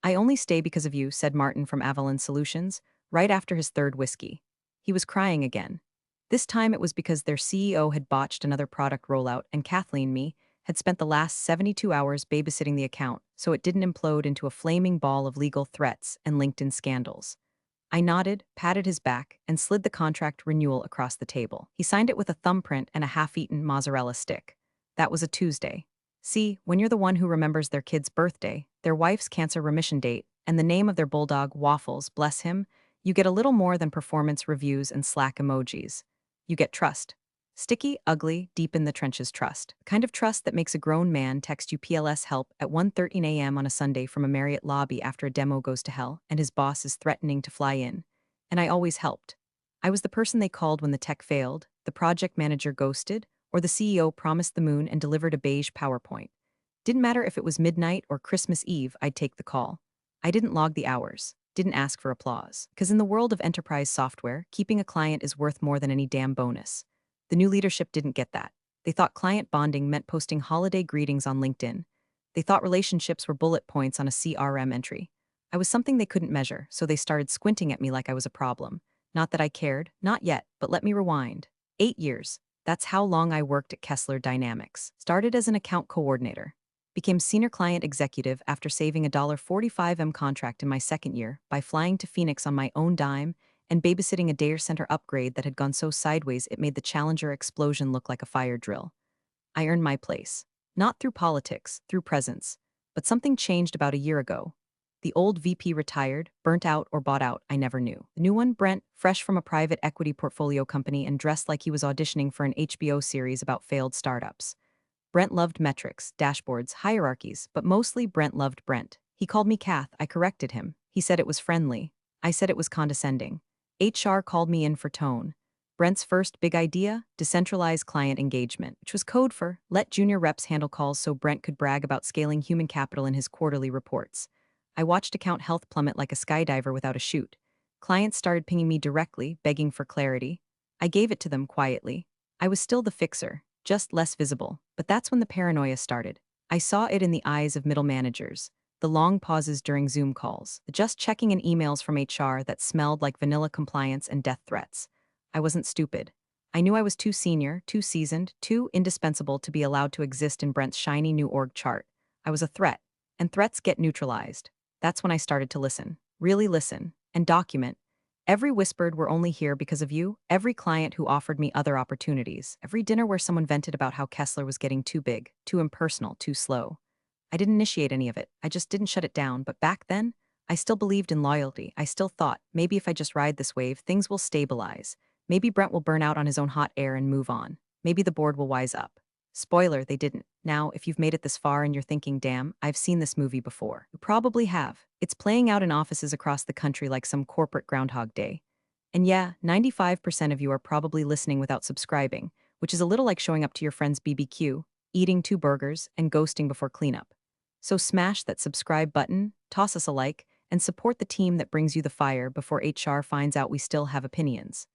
"I only stay because of you," said Martin from Avalon Solutions, right after his third whiskey. He was crying again. This time it was because their CEO had botched another product rollout and Kathleen, me, had spent the last 72 hours babysitting the account so it didn't implode into a flaming ball of legal threats and LinkedIn scandals. I nodded, patted his back, and slid the contract renewal across the table. He signed it with a thumbprint and a half-eaten mozzarella stick. That was a Tuesday. See, when you're the one who remembers their kid's birthday, their wife's cancer remission date, and the name of their bulldog, Waffles, bless him, you get a little more than performance reviews and Slack emojis. You get trust. Sticky, ugly, deep in the trenches trust. The kind of trust that makes a grown man text you PLS help at 1:13 a.m. on a Sunday from a Marriott lobby after a demo goes to hell and his boss is threatening to fly in. And I always helped. I was the person they called when the tech failed, the project manager ghosted, or the CEO promised the moon and delivered a beige PowerPoint. Didn't matter if it was midnight or Christmas Eve, I'd take the call. I didn't log the hours, didn't ask for applause. Because in the world of enterprise software, keeping a client is worth more than any damn bonus. The new leadership didn't get that. They thought client bonding meant posting holiday greetings on LinkedIn. They thought relationships were bullet points on a CRM entry. I was something they couldn't measure, so they started squinting at me like I was a problem. Not that I cared, not yet, but let me rewind. 8 years. That's how long I worked at Kessler Dynamics. Started as an account coordinator. Became senior client executive after saving a $45M contract in my second year by flying to Phoenix on my own dime and babysitting a data center upgrade that had gone so sideways it made the Challenger explosion look like a fire drill. I earned my place. Not through politics, through presence. But something changed about a year ago. The old VP retired, burnt out, or bought out, I never knew. The new one, Brent, fresh from a private equity portfolio company and dressed like he was auditioning for an HBO series about failed startups. Brent loved metrics, dashboards, hierarchies, but mostly Brent loved Brent. He called me Kath, I corrected him. He said it was friendly. I said it was condescending. HR called me in for tone. Brent's first big idea, decentralized client engagement, which was code for let junior reps handle calls so Brent could brag about scaling human capital in his quarterly reports. I watched account health plummet like a skydiver without a chute. Clients started pinging me directly, begging for clarity. I gave it to them quietly. I was still the fixer, just less visible, but that's when the paranoia started. I saw it in the eyes of middle managers, the long pauses during Zoom calls, the just checking in emails from HR that smelled like vanilla compliance and death threats. I wasn't stupid. I knew I was too senior, too seasoned, too indispensable to be allowed to exist in Brent's shiny new org chart. I was a threat, and threats get neutralized. That's when I started to listen, really listen, and document. Every whispered we're only here because of you, every client who offered me other opportunities, every dinner where someone vented about how Kessler was getting too big, too impersonal, too slow. I didn't initiate any of it, I just didn't shut it down, but back then, I still believed in loyalty. I still thought, maybe if I just ride this wave, things will stabilize. Maybe Brent will burn out on his own hot air and move on. Maybe the board will wise up. Spoiler, they didn't. Now, if you've made it this far and you're thinking, damn, I've seen this movie before. You probably have. It's playing out in offices across the country like some corporate Groundhog Day. And yeah, 95% of you are probably listening without subscribing, which is a little like showing up to your friend's BBQ, eating 2 burgers, and ghosting before cleanup. So smash that subscribe button, toss us a like, and support the team that brings you the fire before HR finds out we still have opinions.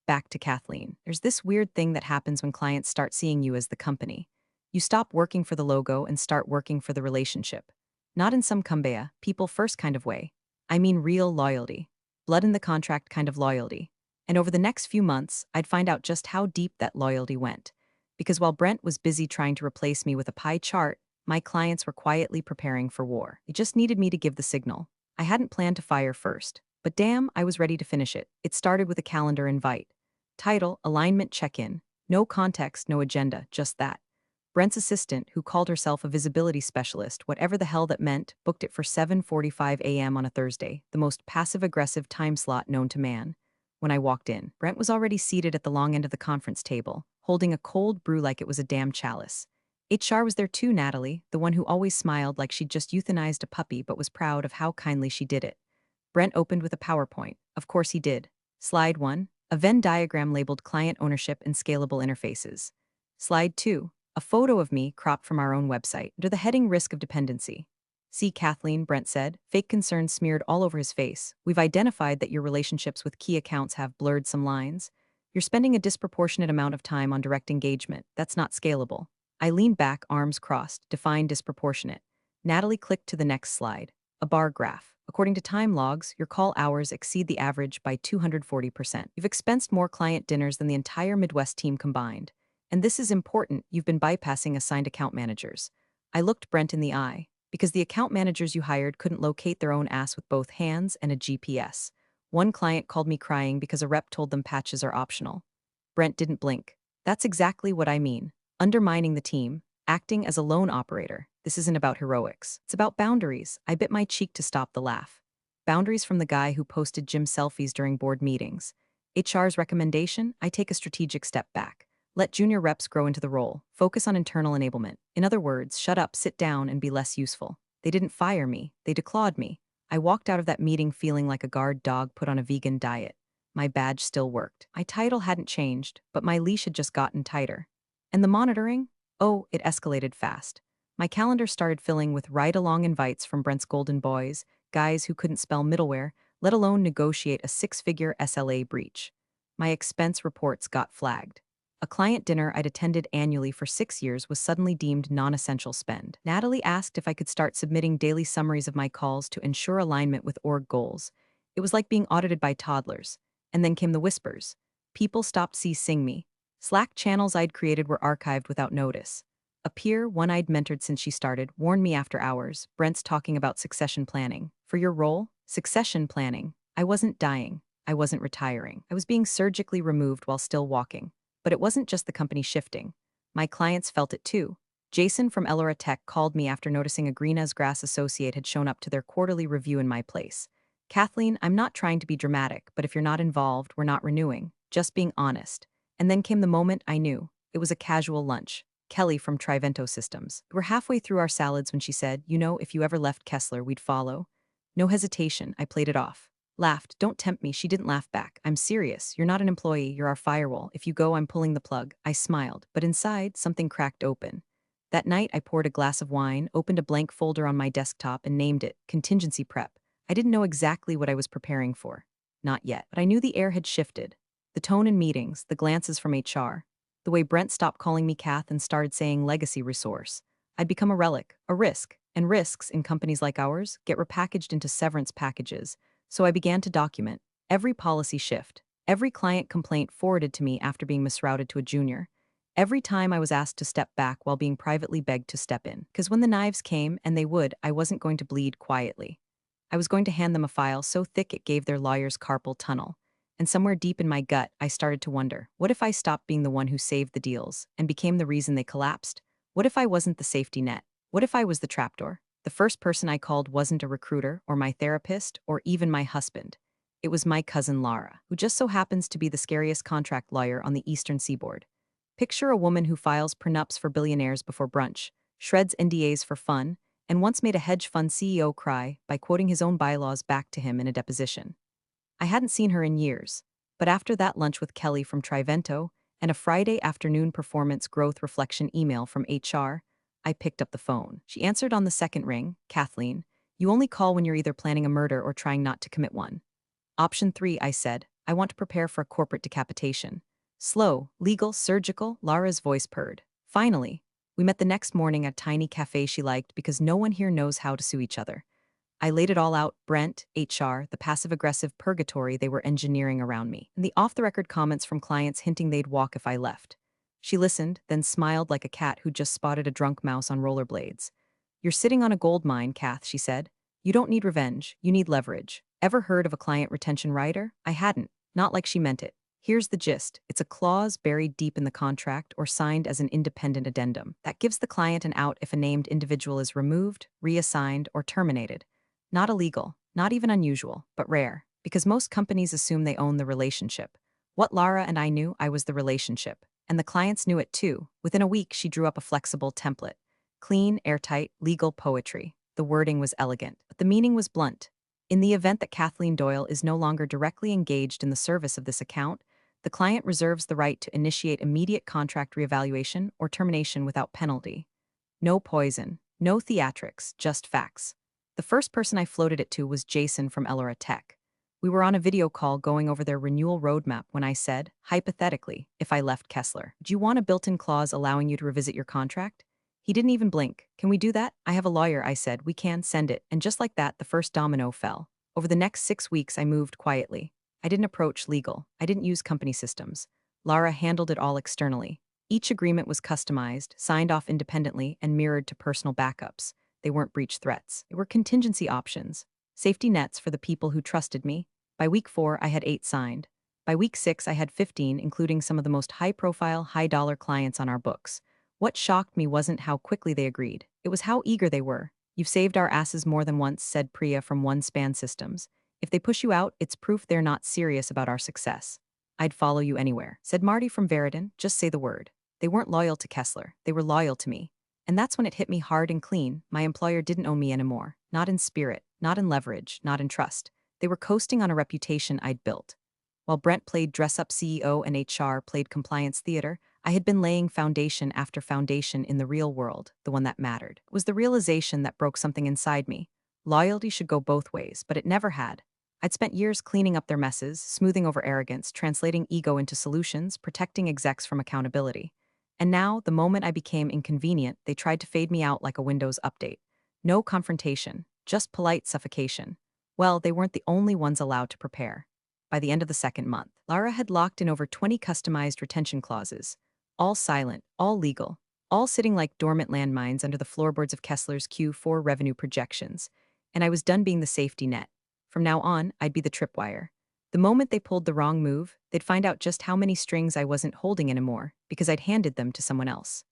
Back to Kathleen. There's this weird thing that happens when clients start seeing you as the company. You stop working for the logo and start working for the relationship. Not in some kumbaya, people first kind of way. I mean real loyalty. Blood in the contract kind of loyalty. And over the next few months, I'd find out just how deep that loyalty went. Because while Brent was busy trying to replace me with a pie chart, my clients were quietly preparing for war. They just needed me to give the signal. I hadn't planned to fire first, but damn, I was ready to finish it. It started with a calendar invite. Title, alignment check-in. No context, no agenda, just that. Brent's assistant, who called herself a visibility specialist, whatever the hell that meant, booked it for 7:45 a.m. on a Thursday, the most passive-aggressive time slot known to man. When I walked in, Brent was already seated at the long end of the conference table, holding a cold brew like it was a damn chalice. HR was there too, Natalie, the one who always smiled like she'd just euthanized a puppy but was proud of how kindly she did it. Brent opened with a PowerPoint. Of course he did. Slide 1. A Venn diagram labeled client ownership and scalable interfaces. Slide 2. A photo of me cropped from our own website under the heading Risk of Dependency. See, Kathleen, Brent said, fake concern smeared all over his face. We've identified that your relationships with key accounts have blurred some lines. You're spending a disproportionate amount of time on direct engagement. That's not scalable. I leaned back, arms crossed, define disproportionate. Natalie clicked to the next slide. A bar graph. According to time logs, your call hours exceed the average by 240%. You've expensed more client dinners than the entire Midwest team combined. And this is important, you've been bypassing assigned account managers. I looked Brent in the eye, because the account managers you hired couldn't locate their own ass with both hands and a GPS. One client called me crying because a rep told them patches are optional. Brent didn't blink. That's exactly what I mean. Undermining the team, acting as a lone operator. This isn't about heroics. It's about boundaries. I bit my cheek to stop the laugh. Boundaries from the guy who posted gym selfies during board meetings. HR's recommendation, I take a strategic step back. Let junior reps grow into the role. Focus on internal enablement. In other words, shut up, sit down, and be less useful. They didn't fire me. They declawed me. I walked out of that meeting feeling like a guard dog put on a vegan diet. My badge still worked. My title hadn't changed, but my leash had just gotten tighter. And the monitoring? Oh, it escalated fast. My calendar started filling with ride-along invites from Brent's Golden Boys, guys who couldn't spell middleware, let alone negotiate a six-figure SLA breach. My expense reports got flagged. A client dinner I'd attended annually for 6 years was suddenly deemed non-essential spend. Natalie asked if I could start submitting daily summaries of my calls to ensure alignment with org goals. It was like being audited by toddlers. And then came the whispers. People stopped seeing me. Slack channels I'd created were archived without notice. A peer, one I'd mentored since she started, warned me after hours. Brent's talking about succession planning. For your role? Succession planning. I wasn't dying. I wasn't retiring. I was being surgically removed while still walking. But it wasn't just the company shifting. My clients felt it too. Jason from Elora Tech called me after noticing a green as grass associate had shown up to their quarterly review in my place. Kathleen, I'm not trying to be dramatic, but if you're not involved, we're not renewing. Just being honest. And then came the moment I knew. It was a casual lunch. Kelly from Trivento Systems. We were halfway through our salads when she said, you know, if you ever left Kessler, we'd follow. No hesitation, I played it off. Laughed, don't tempt me, she didn't laugh back. I'm serious, you're not an employee, you're our firewall. If you go, I'm pulling the plug. I smiled, but inside, something cracked open. That night, I poured a glass of wine, opened a blank folder on my desktop, and named it Contingency Prep. I didn't know exactly what I was preparing for. Not yet, but I knew the air had shifted. The tone in meetings, the glances from HR, the way Brent stopped calling me Kath and started saying legacy resource. I'd become a relic, a risk, and risks in companies like ours get repackaged into severance packages. So I began to document every policy shift, every client complaint forwarded to me after being misrouted to a junior, every time I was asked to step back while being privately begged to step in. Because when the knives came, and they would, I wasn't going to bleed quietly. I was going to hand them a file so thick it gave their lawyers carpal tunnel. And somewhere deep in my gut, I started to wonder, what if I stopped being the one who saved the deals and became the reason they collapsed? What if I wasn't the safety net? What if I was the trapdoor? The first person I called wasn't a recruiter or my therapist or even my husband. It was my cousin Lara, who just so happens to be the scariest contract lawyer on the Eastern Seaboard. Picture a woman who files prenups for billionaires before brunch, shreds NDAs for fun, and once made a hedge fund CEO cry by quoting his own bylaws back to him in a deposition. I hadn't seen her in years, but after that lunch with Kelly from Trivento and a Friday afternoon performance growth reflection email from HR, I picked up the phone. She answered on the second ring. Kathleen, you only call when you're either planning a murder or trying not to commit one. Option 3, I said. I want to prepare for a corporate decapitation. Slow, legal, surgical, Lara's voice purred. Finally, we met the next morning at a tiny cafe she liked because no one here knows how to sue each other. I laid it all out, Brent, HR, the passive-aggressive purgatory they were engineering around me, and the off-the-record comments from clients hinting they'd walk if I left. She listened, then smiled like a cat who'd just spotted a drunk mouse on rollerblades. You're sitting on a gold mine, Kath, she said. You don't need revenge, you need leverage. Ever heard of a client retention rider? I hadn't, not like she meant it. Here's the gist. It's a clause buried deep in the contract or signed as an independent addendum that gives the client an out if a named individual is removed, reassigned, or terminated. Not illegal, not even unusual, but rare, because most companies assume they own the relationship. What Lara and I knew, I was the relationship, and the clients knew it too. Within a week, she drew up a flexible template. Clean, airtight, legal poetry. The wording was elegant, but the meaning was blunt. In the event that Kathleen Doyle is no longer directly engaged in the service of this account, the client reserves the right to initiate immediate contract reevaluation or termination without penalty. No poison, no theatrics, just facts. The first person I floated it to was Jason from Elora Tech. We were on a video call going over their renewal roadmap when I said, hypothetically, if I left Kessler, do you want a built-in clause allowing you to revisit your contract? He didn't even blink. Can we do that? I have a lawyer, I said. We can send it. And just like that, the first domino fell. Over the next 6 weeks, I moved quietly. I didn't approach legal. I didn't use company systems. Lara handled it all externally. Each agreement was customized, signed off independently, and mirrored to personal backups. They weren't breach threats. They were contingency options. Safety nets for the people who trusted me. By week 4, I had 8 signed. By week 6, I had 15, including some of the most high-profile, high-dollar clients on our books. What shocked me wasn't how quickly they agreed. It was how eager they were. You've saved our asses more than once, said Priya from OneSpan Systems. If they push you out, it's proof they're not serious about our success. I'd follow you anywhere, said Marty from Veridan. Just say the word. They weren't loyal to Kessler. They were loyal to me. And that's when it hit me hard and clean. My employer didn't own me anymore. Not in spirit, not in leverage, not in trust. They were coasting on a reputation I'd built. While Brent played dress-up CEO and HR played compliance theater, I had been laying foundation after foundation in the real world, the one that mattered. It was the realization that broke something inside me. Loyalty should go both ways, but it never had. I'd spent years cleaning up their messes, smoothing over arrogance, translating ego into solutions, protecting execs from accountability. And now, the moment I became inconvenient, they tried to fade me out like a Windows update. No confrontation, just polite suffocation. Well, they weren't the only ones allowed to prepare. By the end of the second month, Lara had locked in over 20 customized retention clauses, all silent, all legal, all sitting like dormant landmines under the floorboards of Kessler's Q4 revenue projections. And I was done being the safety net. From now on, I'd be the tripwire. The moment they pulled the wrong move, they'd find out just how many strings I wasn't holding anymore, because I'd handed them to someone else.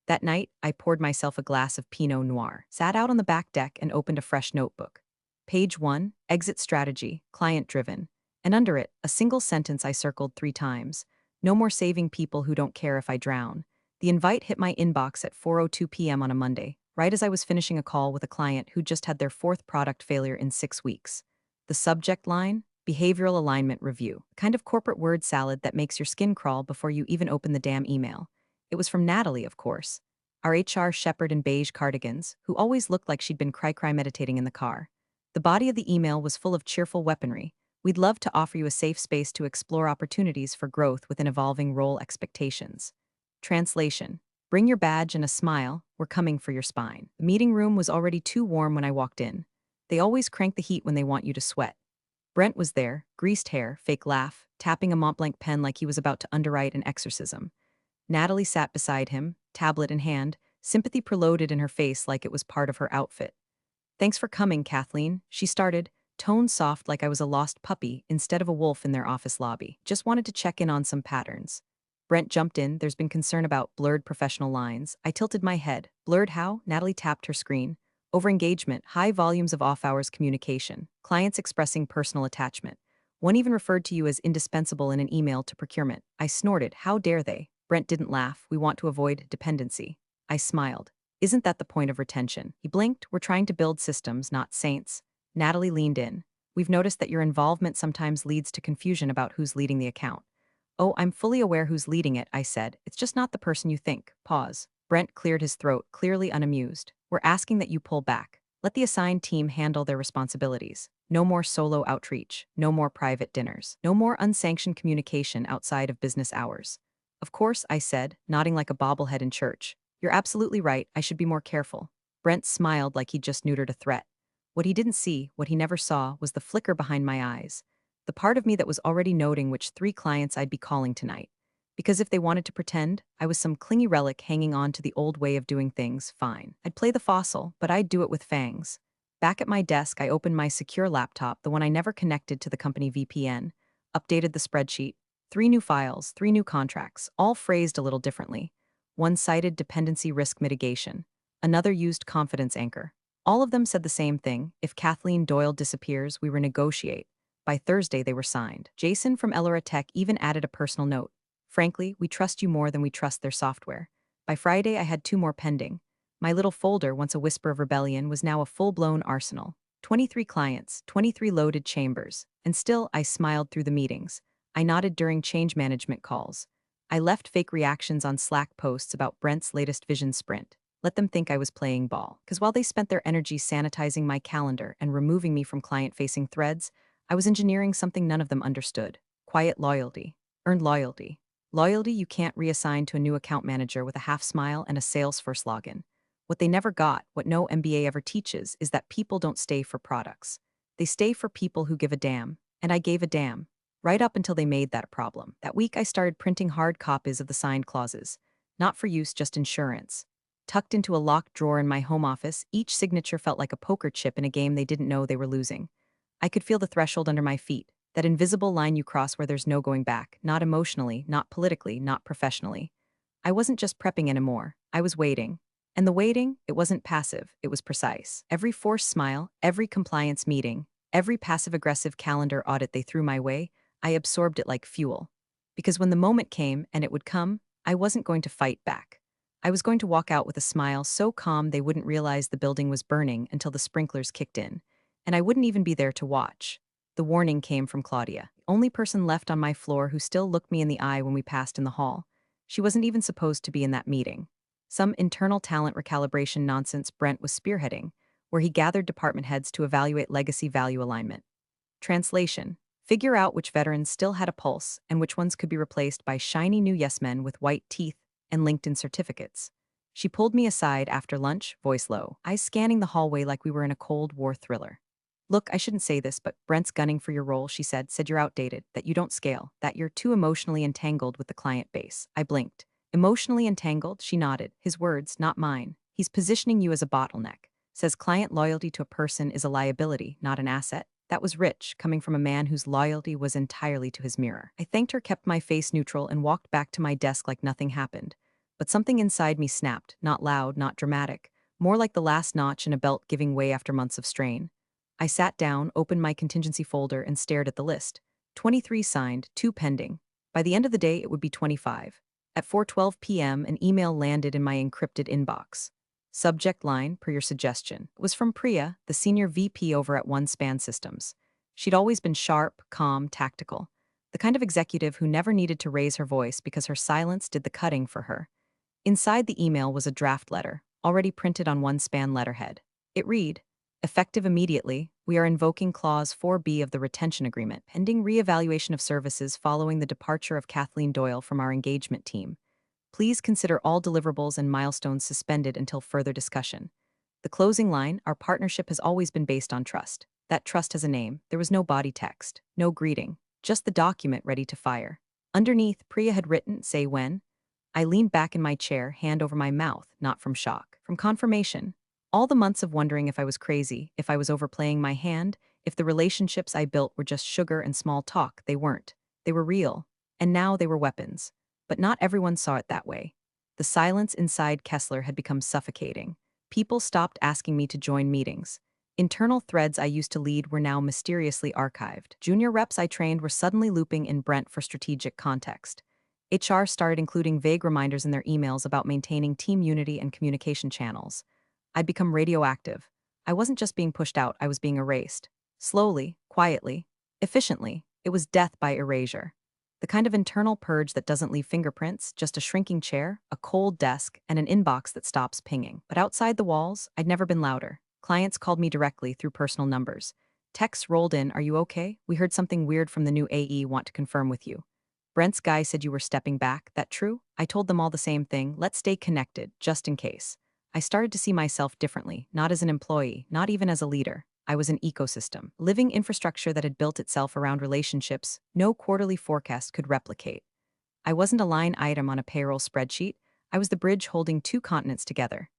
That night, I poured myself a glass of Pinot Noir, sat out on the back deck, and opened a fresh notebook. Page 1, Exit Strategy, Client-Driven. And under it, a single sentence I circled 3 times. No more saving people who don't care if I drown. The invite hit my inbox at 4:02 p.m. on a Monday, right as I was finishing a call with a client who just had their 4th product failure in 6 weeks. The subject line? Behavioral Alignment Review. Kind of corporate word salad that makes your skin crawl before you even open the damn email. It was from Natalie, of course. Our HR shepherd in beige cardigans, who always looked like she'd been cry meditating in the car. The body of the email was full of cheerful weaponry. We'd love to offer you a safe space to explore opportunities for growth within evolving role expectations. Translation. Bring your badge and a smile, we're coming for your spine. The meeting room was already too warm when I walked in. They always crank the heat when they want you to sweat. Brent was there, greased hair, fake laugh, tapping a Montblanc pen like he was about to underwrite an exorcism. Natalie sat beside him, tablet in hand, sympathy preloaded in her face like it was part of her outfit. Thanks for coming, Kathleen, she started, tone soft like I was a lost puppy instead of a wolf in their office lobby. Just wanted to check in on some patterns. Brent jumped in. There's been concern about blurred professional lines. I tilted my head. Blurred how? Natalie tapped her screen. Overengagement, high volumes of off-hours communication, clients expressing personal attachment. One even referred to you as indispensable in an email to procurement. I snorted. How dare they? Brent didn't laugh. We want to avoid dependency. I smiled. Isn't that the point of retention? He blinked. We're trying to build systems, not saints. Natalie leaned in. We've noticed that your involvement sometimes leads to confusion about who's leading the account. Oh, I'm fully aware who's leading it, I said. It's just not the person you think. Pause. Brent cleared his throat, clearly unamused. We're asking that you pull back. Let the assigned team handle their responsibilities. No more solo outreach. No more private dinners. No more unsanctioned communication outside of business hours. Of course, I said, nodding like a bobblehead in church. You're absolutely right. I should be more careful. Brent smiled like he'd just neutered a threat. What he didn't see, what he never saw, was the flicker behind my eyes. The part of me that was already noting which 3 clients I'd be calling tonight. Because if they wanted to pretend I was some clingy relic hanging on to the old way of doing things, fine. I'd play the fossil, but I'd do it with fangs. Back at my desk, I opened my secure laptop, the one I never connected to the company VPN, updated the spreadsheet, 3 new files, 3 new contracts, all phrased a little differently. One cited dependency risk mitigation. Another used confidence anchor. All of them said the same thing. If Kathleen Doyle disappears, we renegotiate. By Thursday, they were signed. Jason from Elora Tech even added a personal note. Frankly, we trust you more than we trust their software. By Friday, I had 2 more pending. My little folder, once a whisper of rebellion, was now a full-blown arsenal. 23 clients, 23 loaded chambers. And still, I smiled through the meetings. I nodded during change management calls. I left fake reactions on Slack posts about Brent's latest vision sprint. Let them think I was playing ball. Because while they spent their energy sanitizing my calendar and removing me from client-facing threads, I was engineering something none of them understood. Quiet loyalty. Earned loyalty. Loyalty you can't reassign to a new account manager with a half smile and a Salesforce login. What they never got, what no MBA ever teaches, is that people don't stay for products. They stay for people who give a damn, and I gave a damn. Right up until they made that a problem. That week I started printing hard copies of the signed clauses. Not for use, just insurance. Tucked into a locked drawer in my home office, each signature felt like a poker chip in a game they didn't know they were losing. I could feel the threshold under my feet, that invisible line you cross where there's no going back, not emotionally, not politically, not professionally. I wasn't just prepping anymore, I was waiting. And the waiting, it wasn't passive, it was precise. Every forced smile, every compliance meeting, every passive-aggressive calendar audit they threw my way, I absorbed it like fuel. Because when the moment came, and it would come, I wasn't going to fight back. I was going to walk out with a smile so calm they wouldn't realize the building was burning until the sprinklers kicked in. And I wouldn't even be there to watch. The warning came from Claudia, the only person left on my floor who still looked me in the eye when we passed in the hall. She wasn't even supposed to be in that meeting. Some internal talent recalibration nonsense Brent was spearheading, where he gathered department heads to evaluate legacy value alignment. Translation: figure out which veterans still had a pulse and which ones could be replaced by shiny new yes men with white teeth and LinkedIn certificates. She pulled me aside after lunch, voice low, eyes scanning the hallway like we were in a Cold War thriller. Look, I shouldn't say this, but Brent's gunning for your role, she said you're outdated, that you don't scale, that you're too emotionally entangled with the client base. I blinked. Emotionally entangled? She nodded. His words, not mine. He's positioning you as a bottleneck. Says client loyalty to a person is a liability, not an asset. That was rich, coming from a man whose loyalty was entirely to his mirror. I thanked her, kept my face neutral, and walked back to my desk like nothing happened. But something inside me snapped, not loud, not dramatic, more like the last notch in a belt giving way after months of strain. I sat down, opened my contingency folder, and stared at the list. 23 signed, 2 pending. By the end of the day, it would be 25. At 4:12 p.m., an email landed in my encrypted inbox. Subject line, per your suggestion, was from Priya, the senior VP over at OneSpan Systems. She'd always been sharp, calm, tactical. The kind of executive who never needed to raise her voice because her silence did the cutting for her. Inside the email was a draft letter, already printed on OneSpan letterhead. It read, effective immediately, we are invoking Clause 4B of the retention agreement, pending reevaluation of services following the departure of Kathleen Doyle from our engagement team. Please consider all deliverables and milestones suspended until further discussion. The closing line, our partnership has always been based on trust. That trust has a name. There was no body text, no greeting, just the document ready to fire. Underneath, Priya had written, say when. I leaned back in my chair, hand over my mouth, not from shock, from confirmation. All the months of wondering if I was crazy, if I was overplaying my hand, if the relationships I built were just sugar and small talk, they weren't. They were real. And now they were weapons. But not everyone saw it that way. The silence inside Kessler had become suffocating. People stopped asking me to join meetings. Internal threads I used to lead were now mysteriously archived. Junior reps I trained were suddenly looping in Brent for strategic context. HR started including vague reminders in their emails about maintaining team unity and communication channels. I'd become radioactive. I wasn't just being pushed out, I was being erased. Slowly, quietly, efficiently, it was death by erasure. The kind of internal purge that doesn't leave fingerprints, just a shrinking chair, a cold desk, and an inbox that stops pinging. But outside the walls, I'd never been louder. Clients called me directly through personal numbers. Texts rolled in, are you okay? We heard something weird from the new AE, want to confirm with you. Brent's guy said you were stepping back, that true? I told them all the same thing, let's stay connected, just in case. I started to see myself differently, not as an employee, not even as a leader. I was an ecosystem, living infrastructure that had built itself around relationships no quarterly forecast could replicate. I wasn't a line item on a payroll spreadsheet, I was the bridge holding 2 continents together.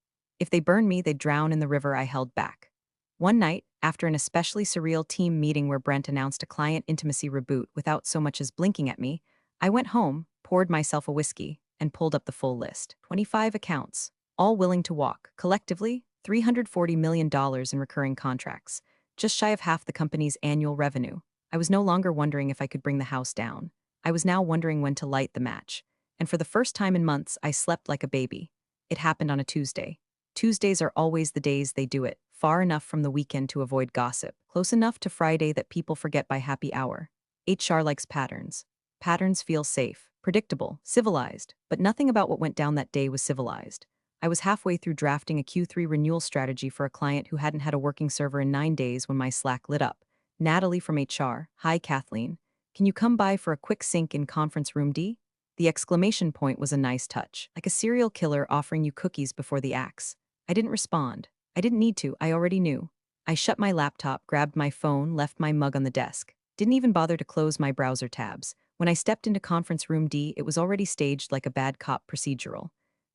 If they burned me, they'd drown in the river I held back. One night, after an especially surreal team meeting where Brent announced a client intimacy reboot without so much as blinking at me, I went home, poured myself a whiskey, and pulled up the full list. 25 accounts, all willing to walk, collectively, $340 million in recurring contracts, just shy of half the company's annual revenue. I was no longer wondering if I could bring the house down. I was now wondering when to light the match. And for the first time in months, I slept like a baby. It happened on a Tuesday. Tuesdays are always the days they do it, far enough from the weekend to avoid gossip, close enough to Friday that people forget by happy hour. HR likes patterns. Patterns feel safe, predictable, civilized, but nothing about what went down that day was civilized. I was halfway through drafting a Q3 renewal strategy for a client who hadn't had a working server in 9 days when my Slack lit up. Natalie from HR, hi Kathleen. Can you come by for a quick sync in conference room D? The exclamation point was a nice touch, like a serial killer offering you cookies before the axe. I didn't respond. I didn't need to, I already knew. I shut my laptop, grabbed my phone, left my mug on the desk. Didn't even bother to close my browser tabs. When I stepped into conference room D, it was already staged like a bad cop procedural.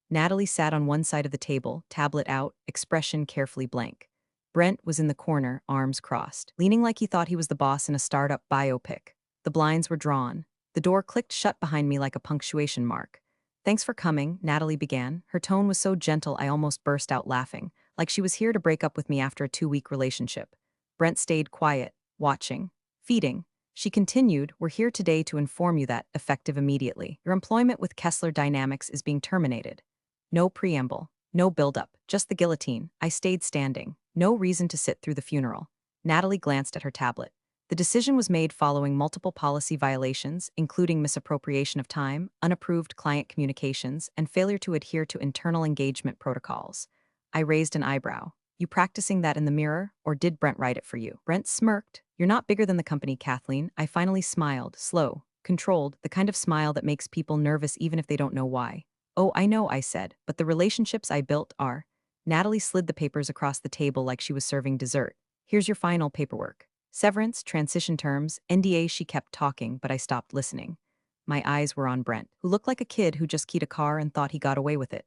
Natalie sat on one side of the table, tablet out, expression carefully blank. Brent was in the corner, arms crossed, leaning like he thought he was the boss in a startup biopic. The blinds were drawn. The door clicked shut behind me like a punctuation mark. "Thanks for coming," Natalie began. Her tone was so gentle I almost burst out laughing, like she was here to break up with me after a 2-week relationship. Brent stayed quiet, watching, feeding. She continued, "We're here today to inform you that, effective immediately, your employment with Kessler Dynamics is being terminated." No preamble, no build-up, just the guillotine. I stayed standing. No reason to sit through the funeral. Natalie glanced at her tablet. The decision was made following multiple policy violations, including misappropriation of time, unapproved client communications, and failure to adhere to internal engagement protocols. I raised an eyebrow. "You practicing that in the mirror, or did Brent write it for you?" Brent smirked. "You're not bigger than the company, Kathleen." I finally smiled, slow, controlled, the kind of smile that makes people nervous even if they don't know why. "Oh, I know," I said, "but the relationships I built are." Natalie slid the papers across the table like she was serving dessert. "Here's your final paperwork. Severance, transition terms, NDA." She kept talking, but I stopped listening. My eyes were on Brent, who looked like a kid who just keyed a car and thought he got away with it.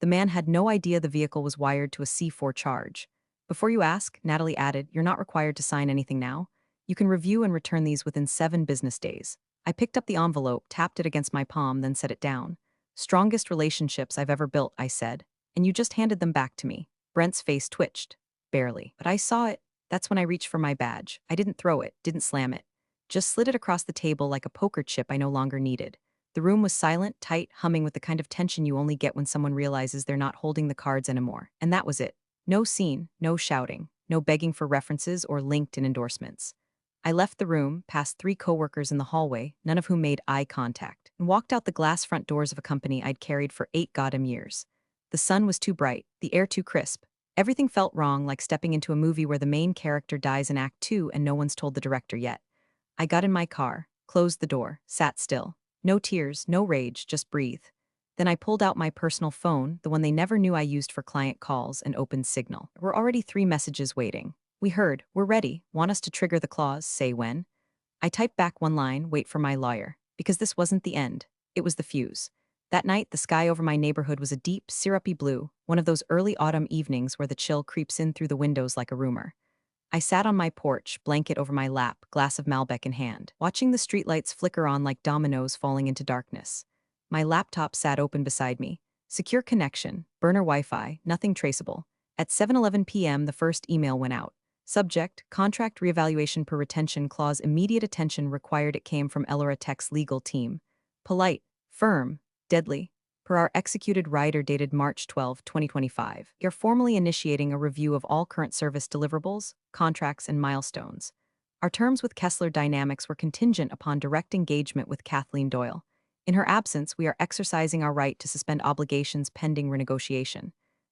The man had no idea the vehicle was wired to a C4 charge. "Before you ask," Natalie added, "you're not required to sign anything now. You can review and return these within 7 business days." I picked up the envelope, tapped it against my palm, then set it down. "Strongest relationships I've ever built," I said, "and you just handed them back to me." Brent's face twitched. Barely. But I saw it. That's when I reached for my badge. I didn't throw it, didn't slam it. Just slid it across the table like a poker chip I no longer needed. The room was silent, tight, humming with the kind of tension you only get when someone realizes they're not holding the cards anymore. And that was it. No scene, no shouting, no begging for references or LinkedIn endorsements. I left the room, past 3 coworkers in the hallway, none of whom made eye contact, and walked out the glass front doors of a company I'd carried for 8 goddamn years. The sun was too bright, the air too crisp. Everything felt wrong, like stepping into a movie where the main character dies in Act 2 and no one's told the director yet. I got in my car, closed the door, sat still. No tears, no rage, just breathe. Then I pulled out my personal phone, the one they never knew I used for client calls, and opened Signal. There were already 3 messages waiting. "We heard, we're ready, want us to trigger the clause, say when." I typed back one line, "Wait for my lawyer," because this wasn't the end. It was the fuse. That night, the sky over my neighborhood was a deep, syrupy blue, one of those early autumn evenings where the chill creeps in through the windows like a rumor. I sat on my porch, blanket over my lap, glass of Malbec in hand, watching the streetlights flicker on like dominoes falling into darkness. My laptop sat open beside me. Secure connection, burner Wi-Fi, nothing traceable. At 7:11 p.m., the first email went out. Subject, contract reevaluation per retention clause, immediate attention required. It came from Elora Tech's legal team. Polite, firm, deadly. Per our executed rider dated March 12, 2025, you're formally initiating a review of all current service deliverables, contracts, and milestones. Our terms with Kessler Dynamics were contingent upon direct engagement with Kathleen Doyle. In her absence, we are exercising our right to suspend obligations pending renegotiation.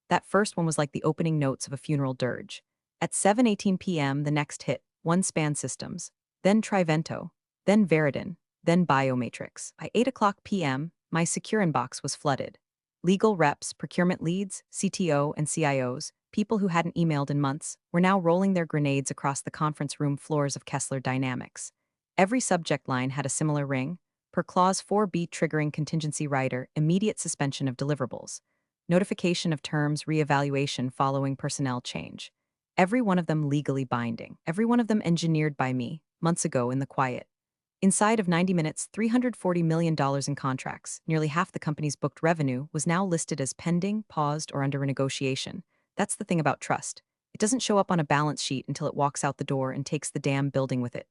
That first one was like the opening notes of a funeral dirge. At 7:18 p.m., the next hit, OneSpan Systems, then Trivento, then Veridin, then Biomatrix. By 8 p.m., my secure inbox was flooded. Legal reps, procurement leads, CTO, and CIOs, people who hadn't emailed in months, were now rolling their grenades across the conference room floors of Kessler Dynamics. Every subject line had a similar ring. Per Clause 4B triggering contingency rider, immediate suspension of deliverables. Notification of terms reevaluation following personnel change. Every one of them legally binding. Every one of them engineered by me, months ago in the quiet. Inside of 90 minutes, $340 million in contracts, nearly half the company's booked revenue, was now listed as pending, paused, or under renegotiation. That's the thing about trust. It doesn't show up on a balance sheet until it walks out the door and takes the damn building with it.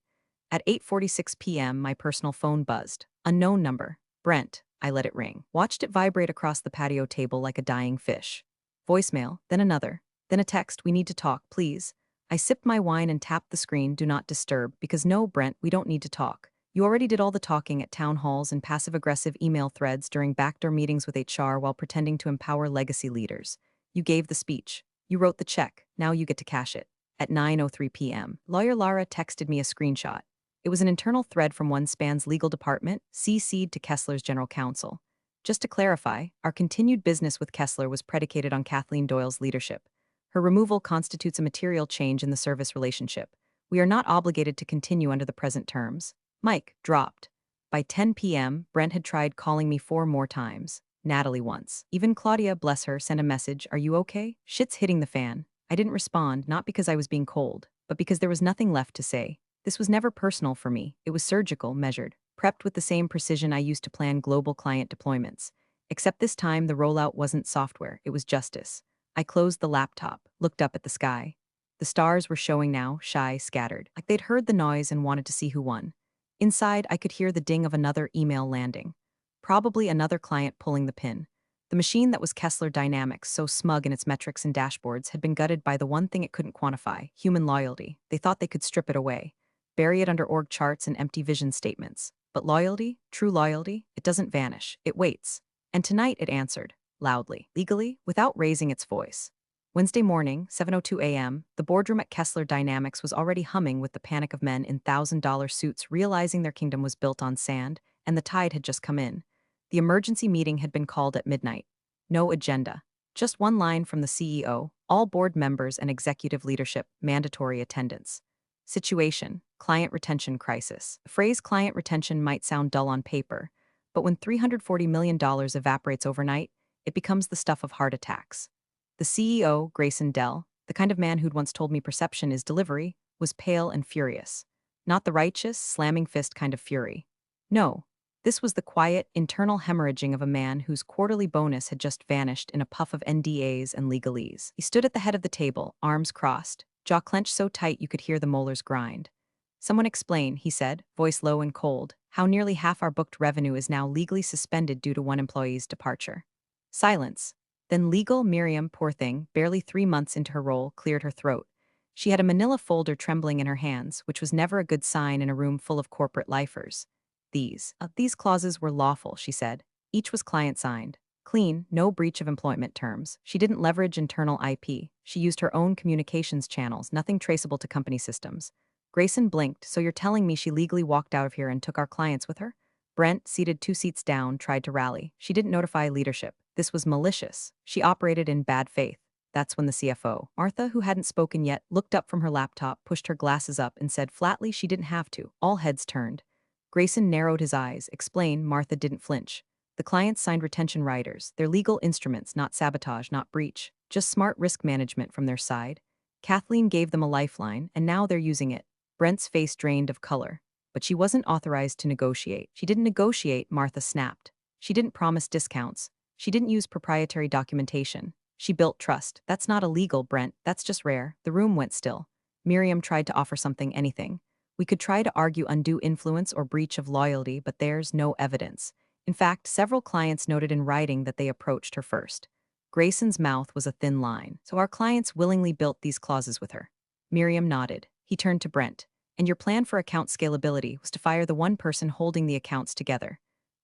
At 8:46 p.m., my personal phone buzzed. Unknown number. Brent. I let it ring. Watched it vibrate across the patio table like a dying fish. Voicemail, then another. Then a text, "We need to talk, please." I sipped my wine and tapped the screen, "Do not disturb," because no, Brent, we don't need to talk. You already did all the talking at town halls and passive-aggressive email threads during backdoor meetings with HR while pretending to empower legacy leaders. You gave the speech. You wrote the check. Now you get to cash it. At 9:03 p.m., lawyer Lara texted me a screenshot. It was an internal thread from OneSpan's legal department, CC'd to Kessler's general counsel. Just to clarify, our continued business with Kessler was predicated on Kathleen Doyle's leadership. Her removal constitutes a material change in the service relationship. We are not obligated to continue under the present terms. Mike dropped. By 10 p.m., Brent had tried calling me 4 more times. Natalie once. Even Claudia, bless her, sent a message, "Are you okay? Shit's hitting the fan." I didn't respond, not because I was being cold, but because there was nothing left to say. This was never personal for me. It was surgical, measured, prepped with the same precision I used to plan global client deployments. Except this time, the rollout wasn't software, it was justice. I closed the laptop, looked up at the sky. The stars were showing now, shy, scattered, like they'd heard the noise and wanted to see who won. Inside, I could hear the ding of another email landing. Probably another client pulling the pin. The machine that was Kessler Dynamics, so smug in its metrics and dashboards, had been gutted by the one thing it couldn't quantify: human loyalty. They thought they could strip it away, bury it under org charts and empty vision statements. But loyalty, true loyalty, it doesn't vanish, it waits. And tonight it answered, loudly, legally, without raising its voice. Wednesday morning, 7:02 a.m., the boardroom at Kessler Dynamics was already humming with the panic of men in $1,000 suits realizing their kingdom was built on sand, and the tide had just come in. The emergency meeting had been called at midnight. No agenda. Just one line from the CEO, all board members and executive leadership, mandatory attendance. Situation: client retention crisis. The phrase client retention might sound dull on paper, but when $340 million evaporates overnight, it becomes the stuff of heart attacks. The CEO, Grayson Dell, the kind of man who'd once told me perception is delivery, was pale and furious. Not the righteous, slamming fist kind of fury. No, this was the quiet, internal hemorrhaging of a man whose quarterly bonus had just vanished in a puff of NDAs and legalese. He stood at the head of the table, arms crossed, jaw clenched so tight you could hear the molars grind. "Someone explain," he said, voice low and cold, "how nearly half our booked revenue is now legally suspended due to one employee's departure." Silence. Then legal Miriam, poor thing, barely 3 months into her role, cleared her throat. She had a manila folder trembling in her hands, which was never a good sign in a room full of corporate lifers. These clauses were lawful, she said. Each was client-signed. Clean, no breach of employment terms. She didn't leverage internal IP. She used her own communications channels, nothing traceable to company systems. Grayson blinked. "So you're telling me she legally walked out of here and took our clients with her?" Brent, seated 2 seats down, tried to rally. She didn't notify leadership. This was malicious. She operated in bad faith. That's when the CFO, Martha, who hadn't spoken yet, looked up from her laptop, pushed her glasses up, and said flatly she didn't have to. All heads turned. Grayson narrowed his eyes. "Explain." Martha didn't flinch. "The clients signed retention riders. They're legal instruments, not sabotage, not breach. Just smart risk management from their side. Kathleen gave them a lifeline, and now they're using it." Brent's face drained of color. "But she wasn't authorized to negotiate." "She didn't negotiate," Martha snapped. "She didn't promise discounts. She didn't use proprietary documentation. She built trust. That's not illegal, Brent. That's just rare." The room went still. Miriam tried to offer something, anything. "We could try to argue undue influence or breach of loyalty, but there's no evidence." In fact, several clients noted in writing that they approached her first. Grayson's mouth was a thin line. "So our clients willingly built these clauses with her." Miriam nodded. He turned to Brent. "And your plan for account scalability was to fire the one person holding the accounts together."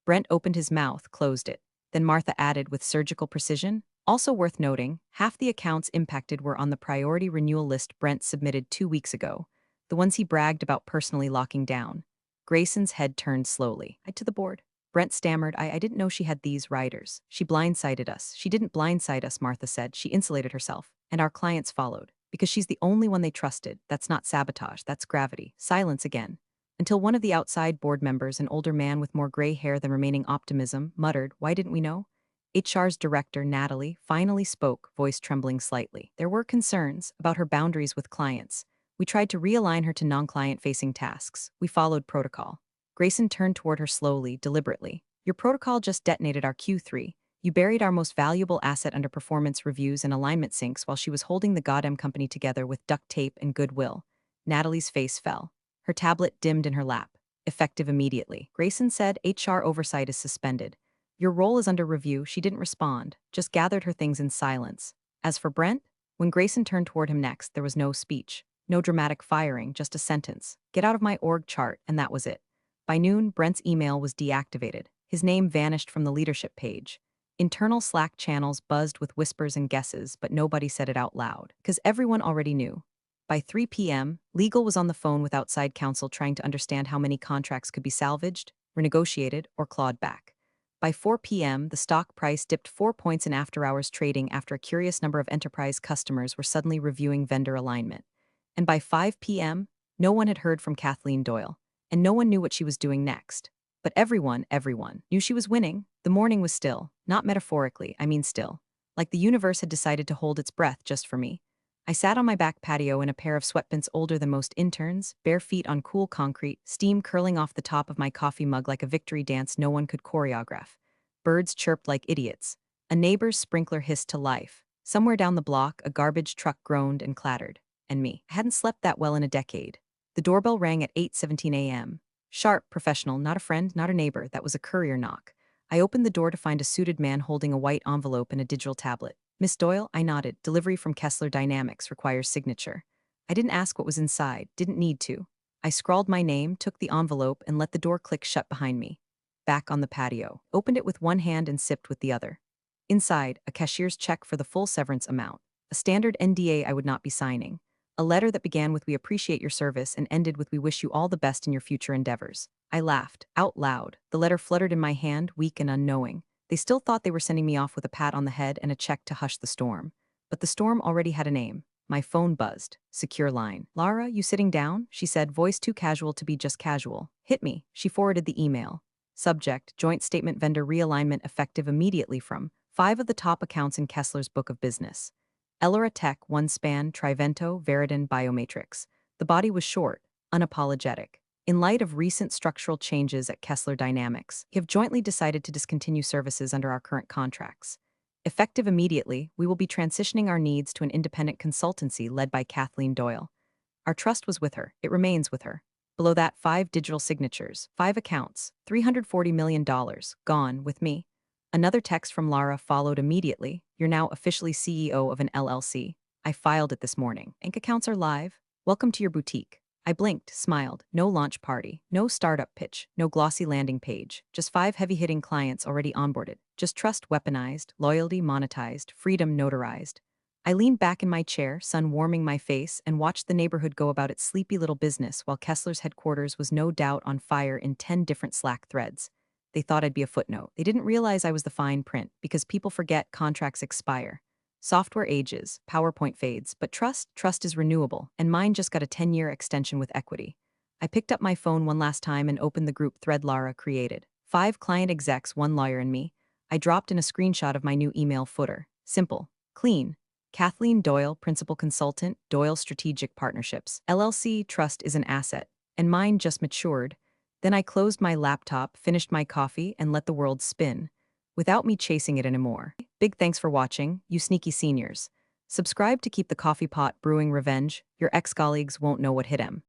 Brent opened his mouth, closed it. Then Martha added with surgical precision, "Also worth noting, half the accounts impacted were on the priority renewal list Brent submitted 2 weeks ago. The ones he bragged about personally locking down." Grayson's head turned slowly. "I to the board." Brent stammered, I didn't know she had these riders. She blindsided us." "She didn't blindside us," Martha said. "She insulated herself. And our clients followed. Because she's the only one they trusted. That's not sabotage, that's gravity." Silence again. Until one of the outside board members, an older man with more gray hair than remaining optimism, muttered, "Why didn't we know?" HR's director, Natalie, finally spoke, voice trembling slightly. "There were concerns about her boundaries with clients. We tried to realign her to non-client-facing tasks. We followed protocol." Grayson turned toward her slowly, deliberately. "Your protocol just detonated our Q3. You buried our most valuable asset under performance reviews and alignment syncs while she was holding the goddamn company together with duct tape and goodwill." Natalie's face fell. Her tablet dimmed in her lap. "Effective immediately." Grayson said, "HR oversight is suspended. Your role is under review." She didn't respond, just gathered her things in silence. As for Brent, when Grayson turned toward him next, there was no speech. No dramatic firing, just a sentence. "Get out of my org chart," and that was it. By noon, Brent's email was deactivated. His name vanished from the leadership page. Internal Slack channels buzzed with whispers and guesses, but nobody said it out loud, because everyone already knew. By 3 p.m., legal was on the phone with outside counsel trying to understand how many contracts could be salvaged, renegotiated, or clawed back. By 4 p.m., the stock price dipped 4 points in after-hours trading after a curious number of enterprise customers were suddenly reviewing vendor alignment. And by 5 p.m., no one had heard from Kathleen Doyle, and no one knew what she was doing next. But everyone knew she was winning. The morning was still, not metaphorically, I mean still. Like the universe had decided to hold its breath just for me. I sat on my back patio in a pair of sweatpants older than most interns, bare feet on cool concrete, steam curling off the top of my coffee mug like a victory dance no one could choreograph. Birds chirped like idiots. A neighbor's sprinkler hissed to life. Somewhere down the block, a garbage truck groaned and clattered. And me. I hadn't slept that well in a decade. The doorbell rang at 8:17 a.m. Sharp, professional, not a friend, not a neighbor, that was a courier knock. I opened the door to find a suited man holding a white envelope and a digital tablet. Miss Doyle, I nodded. Delivery from Kessler Dynamics requires signature. I didn't ask what was inside, didn't need to. I scrawled my name, took the envelope, and let the door click shut behind me. Back on the patio, opened it with one hand and sipped with the other. Inside, a cashier's check for the full severance amount, a standard NDA I would not be signing, a letter that began with "We appreciate your service" and ended with "We wish you all the best in your future endeavors." I laughed, out loud. The letter fluttered in my hand, weak and unknowing. They still thought they were sending me off with a pat on the head and a check to hush the storm. But the storm already had a name. My phone buzzed. Secure line. "Lara, you sitting down?" she said, voice too casual to be just casual. "Hit me." She forwarded the email. Subject: Joint Statement Vendor Realignment effective immediately from 5 of the top accounts in Kessler's book of business. Elora Tech, OneSpan, Trivento, Veridin, Biomatrix. The body was short, unapologetic. In light of recent structural changes at Kessler Dynamics, we have jointly decided to discontinue services under our current contracts. Effective immediately, we will be transitioning our needs to an independent consultancy led by Kathleen Doyle. Our trust was with her. It remains with her. Below that, 5 digital signatures, 5 accounts, $340 million, gone with me. Another text from Lara followed immediately. "You're now officially CEO of an LLC. I filed it this morning. Bank accounts are live. Welcome to your boutique." I blinked, smiled. No launch party, no startup pitch, no glossy landing page. Just 5 heavy-hitting clients already onboarded. Just trust weaponized, loyalty monetized, freedom notarized. I leaned back in my chair, sun warming my face, and watched the neighborhood go about its sleepy little business while Kessler's headquarters was no doubt on fire in 10 different Slack threads. They thought I'd be a footnote. They didn't realize I was the fine print, because people forget contracts expire. Software ages, PowerPoint fades, but trust is renewable, and mine just got a 10-year extension with equity. I picked up my phone one last time and opened the group thread Lara created. 5 client execs, 1 lawyer and me. I dropped in a screenshot of my new email footer. Simple. Clean. Kathleen Doyle, Principal Consultant, Doyle Strategic Partnerships. LLC trust is an asset, and mine just matured. Then I closed my laptop, finished my coffee, and let the world spin, without me chasing it anymore. Big thanks for watching, you sneaky seniors. Subscribe to keep the coffee pot brewing revenge. Your ex-colleagues won't know what hit 'em.